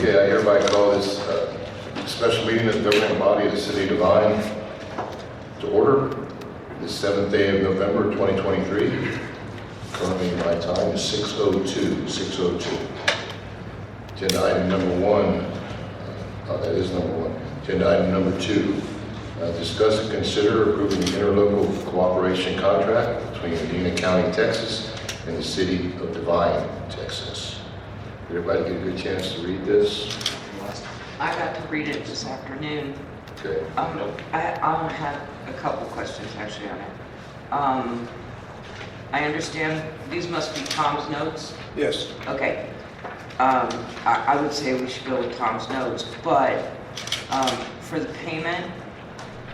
Okay, I hereby call this special meeting of the governing body of the city of Devine to order. The 7th day of November 2023. Currently my time is 6:02. Agenda item number one, that is number one. Agenda item number two, discuss and consider approving the interlocal cooperation contract between Medina County, Texas and the city of Devine, Texas. Did everybody get a good chance to read this? I got to read it this afternoon. Okay. I have a couple questions actually on it. I understand these must be Tom's notes. Yes. Okay. I would say we should go with Tom's notes, but for the payment,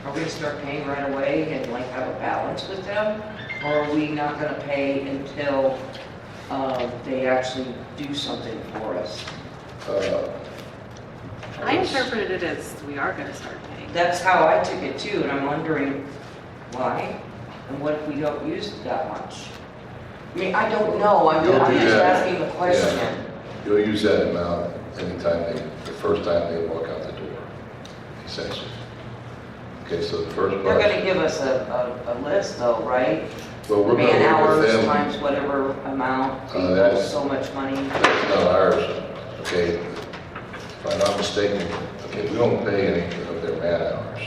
are we gonna start paying right away and like have a balance with them? Or are we not gonna pay until they actually do something for us? I interpreted it as we are going to start paying. That's how I took it too, and I'm wondering why, and what if we don't use it that much? I mean, I don't know, I'm You'll just do that. asking the question. Yeah. You'll use that amount anytime the first time they walk out the door, essentially. Okay, so the first They're part. gonna give us a list though, right? Well, we're going to Man work with hours them. times whatever amount, That's- so much money. That's not ours, okay? If I'm not mistaken, okay, we don't pay any of their man hours.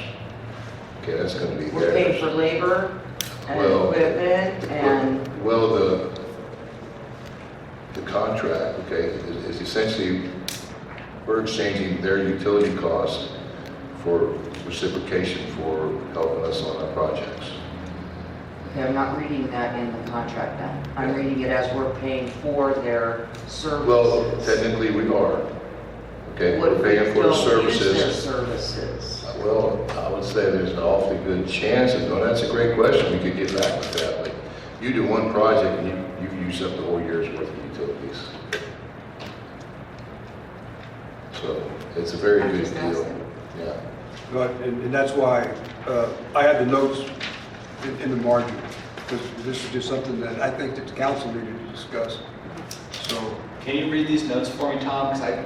Okay, that's going to be We're paying for theirs. labor and Well, equipment and, Well, the contract, okay, is essentially, we're exchanging their utility costs for reciprocation for helping us on our projects. okay, I'm not reading that in the contract then. I'm reading it as we're paying for their services. Well, technically we are, okay? What We're if we paying for the don't use their services. services? Well, I would say there's an awfully good chance, and well, that's a great question, we could get back with that. Like, you do one project and you've used up the whole year's worth of utilities. So, it's a very I'm good just deal. asking. Yeah. But, and that's why I had the notes in the margin, because this is just something that I think that the council needed to discuss. So, Can you read these notes for me, Tom? Because I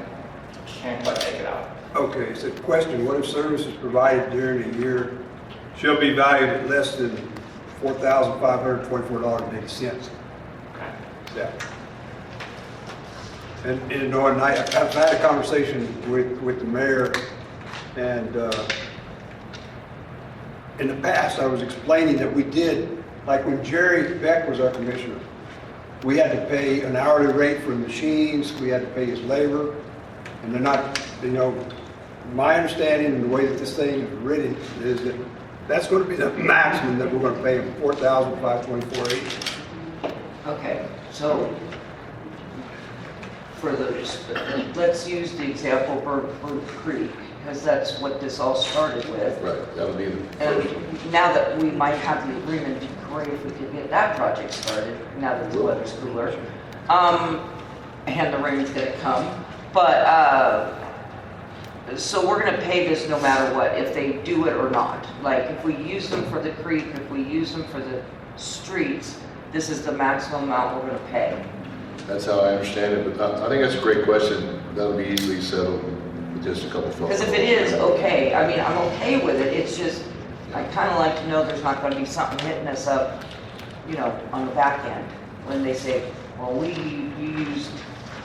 can't quite make it out. okay, it's a question, what if services provided during a year shall be valued at less than $4,524.80? Okay. Yeah. And you know, and I've had a conversation with the mayor, and in the past, I was explaining that we did, like when Jerry Beck was our commissioner, we had to pay an hourly rate for the machines, we had to pay his labor, and they're not, you know, my understanding and the way that this thing is written is that that's going to be the maximum that we're going to pay him, $4,524.80. Okay, so for the, let's use the example Bird Creek, because that's what this all started with. Right, that'll be the first one. And now that we might have the agreement, it'd be great if we could get that project started, now that the weather's cooler. And the rain's gonna come. But, so we're gonna pay this no matter what, if they do it or not. Like, if we use them for the creek, if we use them for the streets, this is the maximum amount we're gonna pay. That's how I understand it, but I think that's a great question. That'll be easily settled with just a couple of phone calls. Because if it is, okay, I mean, I'm okay with it, it's just, I kind of like to know there's not gonna be something hitting us up, you know, on the back end, when they say, well, you used,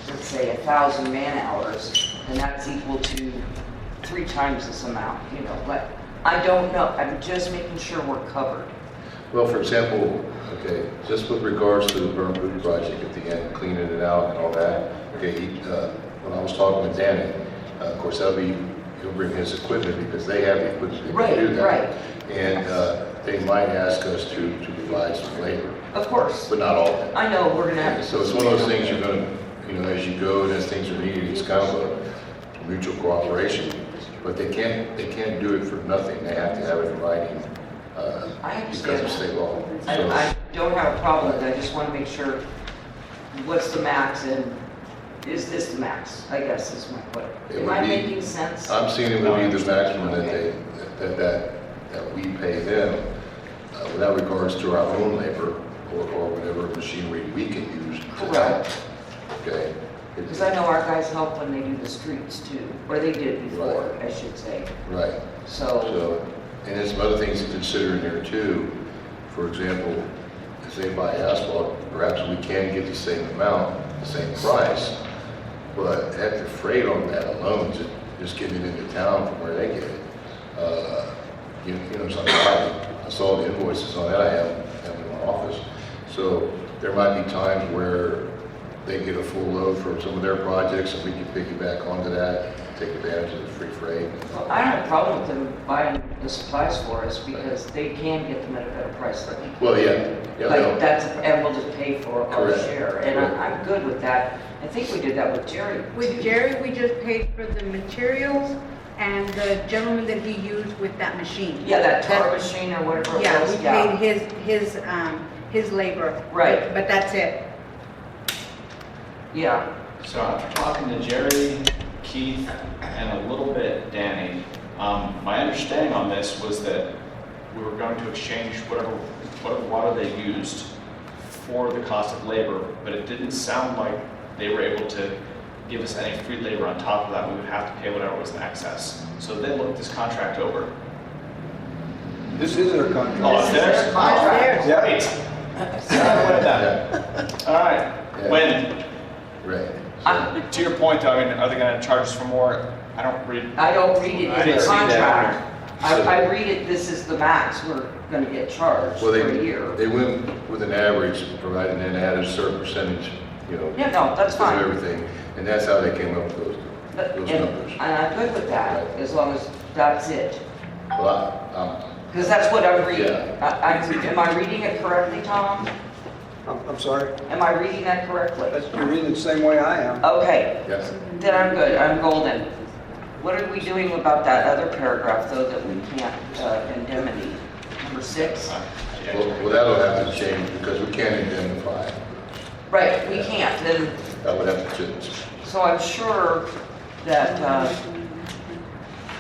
let's say, 1,000 man hours, and that's equal to 3 times this amount, you know, but I don't know, I'm just making sure we're covered. Well, for example, okay, just with regards to the burn boot project at the end, cleaning it out and all that, okay, when I was talking with Danny, of course, he'll bring his equipment because they have the equipment to do that. Right. And they might ask us to provide some labor, Of course, but not all of it. I know we're gonna have to. So it's one of those things you're gonna, you know, as you go and as things are needed, it's kind of a mutual cooperation. But they can't do it for nothing. They have to have it in writing I because understand of that. state law. So, I don't have a problem with it, I just want to make sure, what's the max, and is this the max, I guess is my question. It Am would I be- making sense? I'm seeing it would be the maximum that we pay them without regards to our own labor or whatever machinery we can use to Correct. type. Okay? Because I know our guys help when they do the streets too, or they did before, I should say. Right. So, So, and there's some other things to consider in there too. For example, if they buy asphalt, perhaps we can get the same amount, the same price, but at the freight on that alone, just getting it into town from where they get it. You know, something I saw the invoices on that, I have in my office. So there might be times where they get a full load for some of their projects, and we can piggyback onto that, take advantage of the free freight. well, I don't have a problem with them buying the supplies for us because they can get them at a better price than we can. Well, yeah. Like that's, and we'll just pay for our Correct. share, and Correct. I'm good with that. I think we did that with Jerry. With too. Jerry, we just paid for the materials and the gentleman that he used with that machine. Yeah, that tar machine or whatever it Yeah, was, we yeah. paid his labor. Right. But that's it. Yeah, So after talking to Jerry, Keith, and a little bit Danny, my understanding on this was that we were going to exchange whatever water they used for the cost of labor, but it didn't sound like they were able to give us any free labor on top of that. We would have to pay whatever was in excess. So they looked this contract over. This is their contract. Oh, it's theirs? Their contract. Yeah. Great. So I went that. All right. Yeah. When, Right. to your point though, I mean, are they gonna charge us for more? I don't read. I don't read it I in didn't the see that contract. I read it, this is the max we're gonna get charged Well, for a year. they went with an average, provided and added a certain percentage, you know. Yeah, no, that's because of fine. everything, and that's how they came up with But- those And numbers. and I'm good with that, Right. as long as that's it. Well, Because that's what I'm reading. Yeah. Am I reading it correctly, Tom? I'm sorry, Am I reading that correctly? you're reading it the same way I am. Okay, yes, then I'm good, I'm golden. What are we doing about that other paragraph, though, that we can't, indemnity? Number 6? well, that'll have to change, because we can't indemnify. Right, we can't, then, That would have to change. so I'm sure that,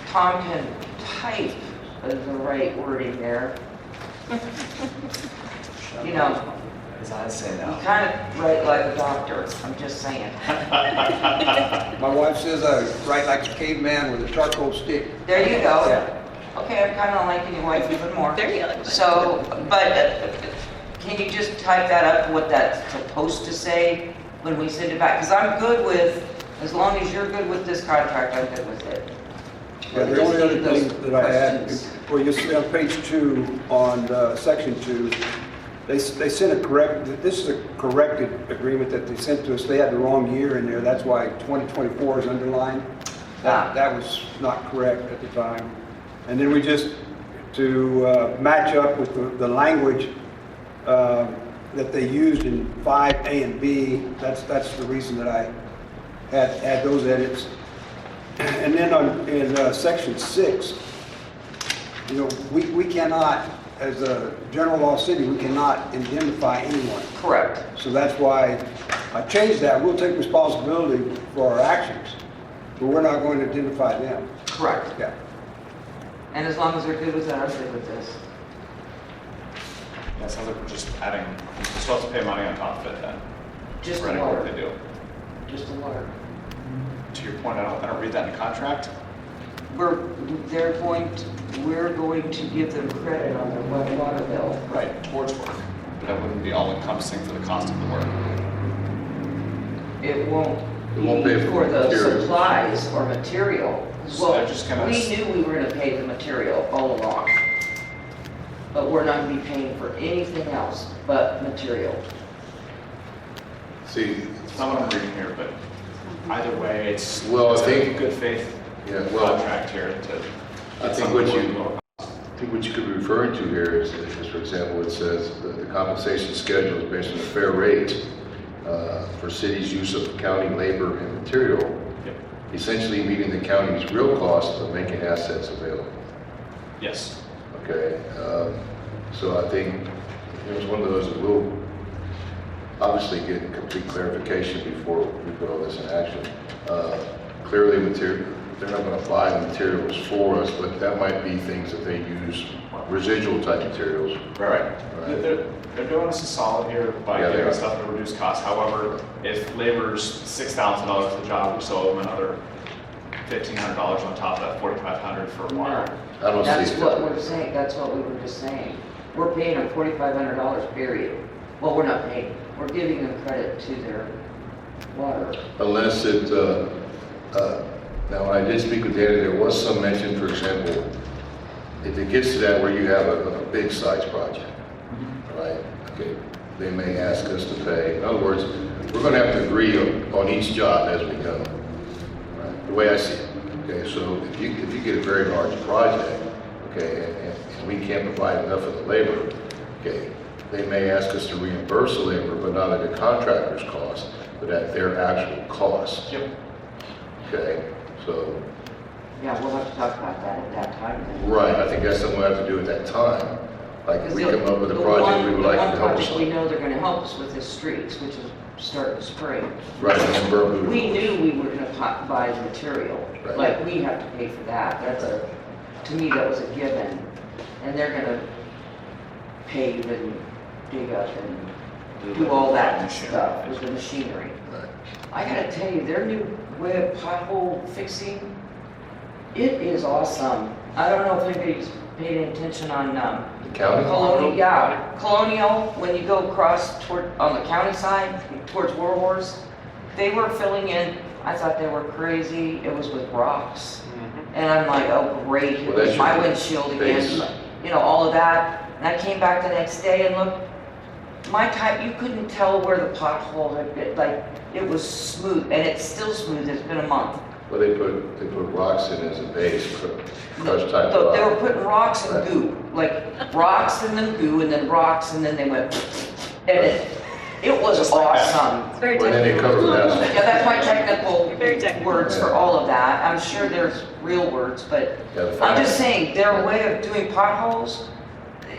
Tom can type the right wording there. You know, His eyes say you kind of write like a doctor, I'm just saying. My wife says I write like a caveman with a charcoal stick. There you go. Yeah. Okay, I'm kind of liking your wife even more. There you go. So, but can you just type that up, what that's supposed to say when we send it back? Because I'm good with, as long as you're good with this contract, I'm good with it. Yeah, We the just only other need those thing that I had, questions. well, you see on page 2, on section 2, they sent a correct, this is a corrected agreement that they sent to us. They had the wrong year in there, that's why 2024 is underlined. Ah. That was not correct at the time. And then we just, to match up with the language that they used in 5A and B, that's the reason that I had those edits. And then in section 6, you know, we cannot, as a general law city, we cannot indemnify anyone. Correct. So that's why I changed that. We'll take responsibility for our actions, but we're not going to indemnify them. Correct. Yeah. And as long as they're good with that, I'm good with this. Yeah, it sounds like we're just adding, we're supposed to pay money on top of it then. Just For the any work water. they do. Just the water. To your point, I don't read that in the contract. We're going to give them credit on their water bill. Right, towards work. But that wouldn't be all encompassing for the cost of the work. It won't It won't be pay for for the materials. supplies or material. So Well, they're just gonna- we knew we were gonna pay the material all along. But we're not gonna be paying for anything else but material. See, It's not what I'm reading here, but either way, it's, Well, I it's a think- good faith yeah, well, contract here to. I think what you could be referring to here is, for example, it says that the compensation schedule is based on a fair rate for cities' use of county labor and material, Yep. essentially meeting the county's real cost of making assets available. Yes. Okay, so I think it's one of those that we'll obviously get complete clarification before we put all this in action. Clearly, they're not gonna buy the materials for us, but that might be things that they use, residual type materials. Right. Right. They're doing us a solid here by Yeah, they giving are. us stuff at a reduced cost. However, if labor's $6,000 for the job, we still owe them another $1,500 on top of that $4,500 for water. I don't That's see what that. we're saying, that's what we were just saying. We're paying them $4,500, period. Well, we're not paying, we're giving them credit to their water. Unless it, now when I did speak with Danny, there was some mention, for example, if it gets to that where you have a big size project, right? Okay, they may ask us to pay. In other words, we're gonna have to agree on each job as we go, right? The way I see it. Okay, so if you get a very large project, okay, and we can't provide enough of the labor, okay, they may ask us to reimburse the labor, but not at the contractor's cost, but at their actual cost. Yep. Okay, so, Yeah, we'll have to talk about that at that time then. right, I think that's something we have to do at that time. Like if we come up with a The project one- we would like to The help one us project we on. know they're gonna help us with is streets, which is starting spring. Right, and then Burwood. We knew we were gonna buy the material, Right. like we have to pay for that, that's to me, that was a given. And they're gonna pave and dig up and do all that stuff with the machinery. Right. I gotta tell you, their new way of pothole fixing, it is awesome. I don't know if anybody's paid any attention on, The county? Colonial, yeah, Colonial, when you go across toward, on the county side, towards Warhorse, they were filling in, I thought they were crazy, it was with rocks. And I'm like, oh, great, it Well, was that's my your windshield base. again, you know, all of that. And I came back the next day and looked, my type, you couldn't tell where the pothole had been, like, it was smooth, and it's still smooth, it's been a month. Well, they put rocks in as a base, crushed type So they were rock. putting rocks and Right. goo, like rocks and then goo and then rocks and then they went, and it was Just like that. awesome. It's very Well, then they technical. cover the asphalt. Yeah, that's my technical Very technical. words for all of that. I'm sure there's real words, but Yeah, the I'm just final- saying, their way of doing potholes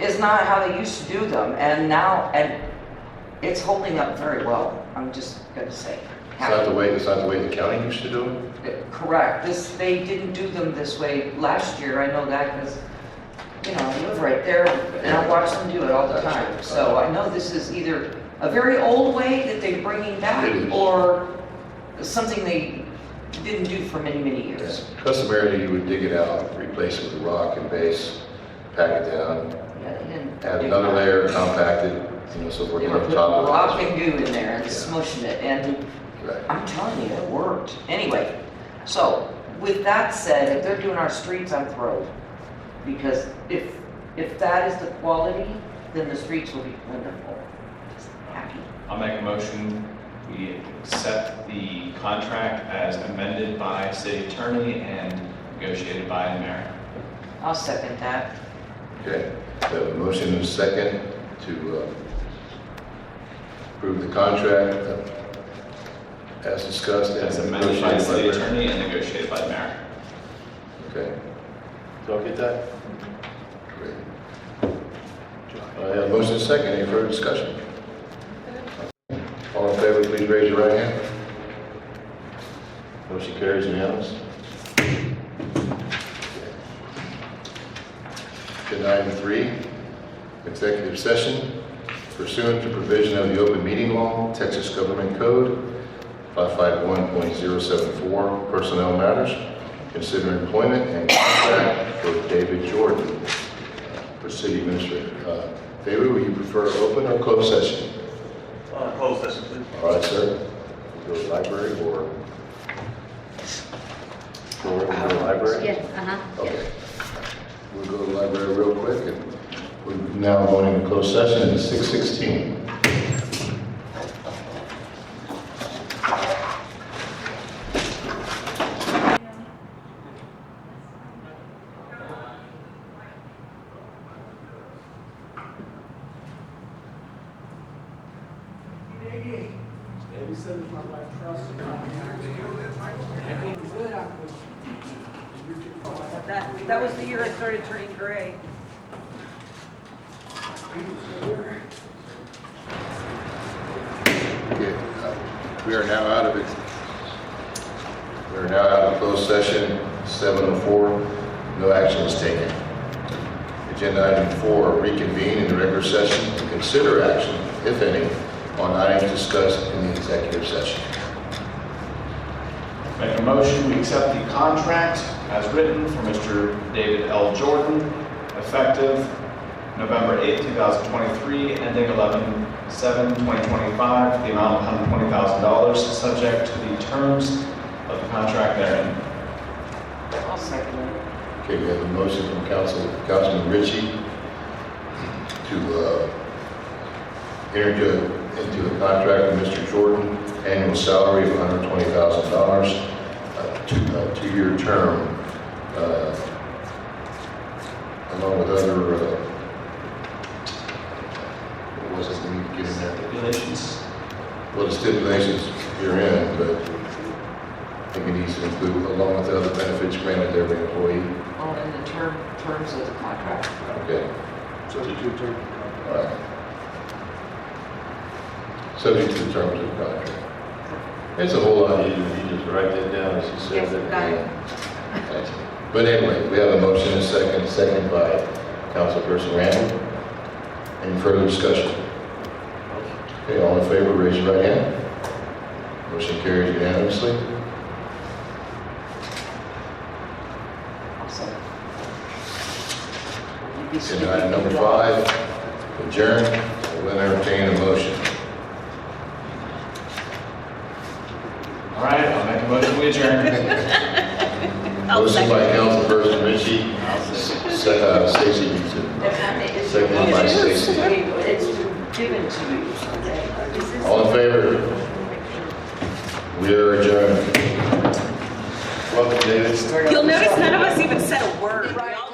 is not how they used to do them, and now, and it's holding up very well, I'm just gonna say. It's not the way the county used to do it? Correct, they didn't do them this way last year, I know that, because, you know, I live right there, and I watch them do it all the time. So I know this is either a very old way that they're bringing back, It is. or something they didn't do for many, many years. Customarily, you would dig it out, replace it with rock and base, pack it down, Yeah, they didn't. add another layer, compact it, you know, so we're They on were putting top of it. rock and goo in there and Yeah. smushing it, and Right. I'm telling you, it worked. Anyway, so with that said, if they're doing our streets, I'm thrilled. Because if that is the quality, then the streets will be wonderful. Just happy. I'll make a motion, we accept the contract as amended by city attorney and negotiated by the mayor. I'll second that. Okay, we have a motion and a second to approve the contract as discussed. As and amended by the city negotiated attorney and negotiated by the mayor. Okay. Did y'all get that? Great. I have a motion and a second. Any further discussion? All in favor, please raise your right hand. Motion carries unanimous. Agenda item 3, executive session pursuant to provision of the open meeting law, Texas Government Code 551.074, personnel matters, consider employment and contract for David Jordan for city administrator. David, will you prefer open or closed session? Closed session, please. All right, sir. Go to the library or? Go to the library? Yes, Okay. We'll go to the library real quick, and we're now going into closed session at 6:16. That was the year I started turning gray. Okay, we are now out of it. We are now out of closed session. 7:04, no action was taken. Agenda item 4, reconvene in the regular session to consider action, if any, on items discussed in the executive session. Make a motion, we accept the contract as written for Mr. David L. Jordan, effective November 8, 2023, ending 11/7/2025, the amount of $120,000, subject to the terms of the contract therein. I'll second it. Okay, we have a motion from Councilman Ritchie to enter into a contract with Mr. Jordan, annual salary of $120,000, two-year term, along with other, what was it we need to get in there? Stipulations. Well, the stipulations herein, but I think it needs to include, along with the other benefits granted to every employee. Well, in the terms of the contract. Okay, Subject to term. all right. Subject to the terms of the contract. It's a whole lot easier, you just write that down as you said. Yes, got it. But anyway, we have a motion and a second by Councilperson Randall. Any further discussion? Okay, all in favor, raise your right hand. Motion carries unanimously. I'll second. You'd be Agenda speaking item number to 5, adjourn. We'll entertain a motion. All right, I'll make a motion, we adjourn. Motion by Councilperson Ritchie, Stacy needs it. It's Second by Stacy. It's given to you, okay? All in favor? We are adjourned. Welcome, David. You'll notice none of us even said a word. We all